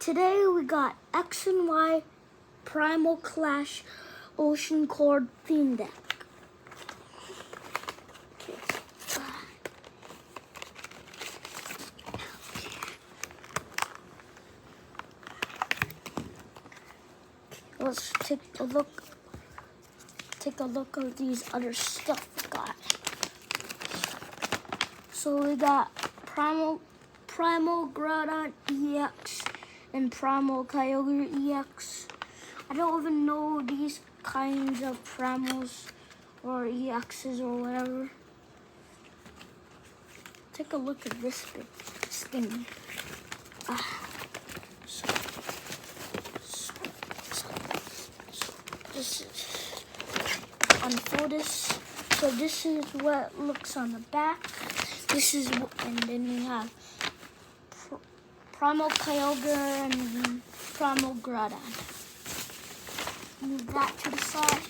today we got X and Y Primal Clash Ocean Cord theme deck. Let's take a look. Take a look at these other stuff we got. So we got Primal Groudon EX and Primal Kyogre EX. I don't even know these kinds of Primals or EXs or whatever. Take a look at this thing. This is unfold this. So this is what it looks on the back. This is, and then we have Primal Kyogre and Primal Groudon. Move that to the side.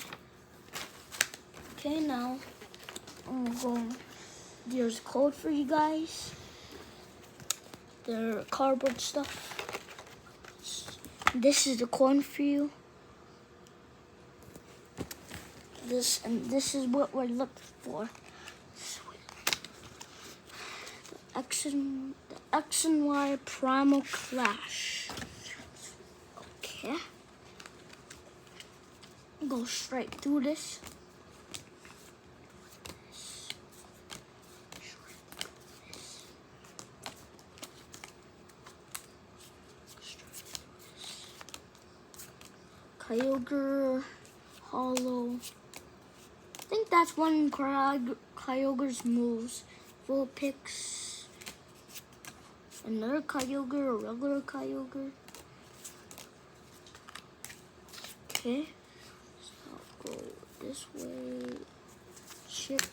Okay, now I'm going. There's a code for you guys. The cardboard stuff. This is the coin for you. This is what we're looking for. The X and Y Primal Clash. Okay. Go straight through this. Kyogre Hollow. I think that's one Kyogre's moves. Full picks. Another Kyogre, a regular Kyogre. Okay. So I'll go this way. Chick.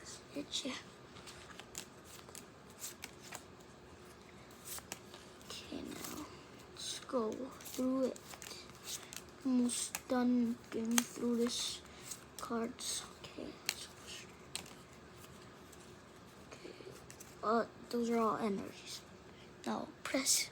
It's itchy. Okay, now let's go through it. Almost done getting through this cards. Okay. Okay. Those are all energies. Now press.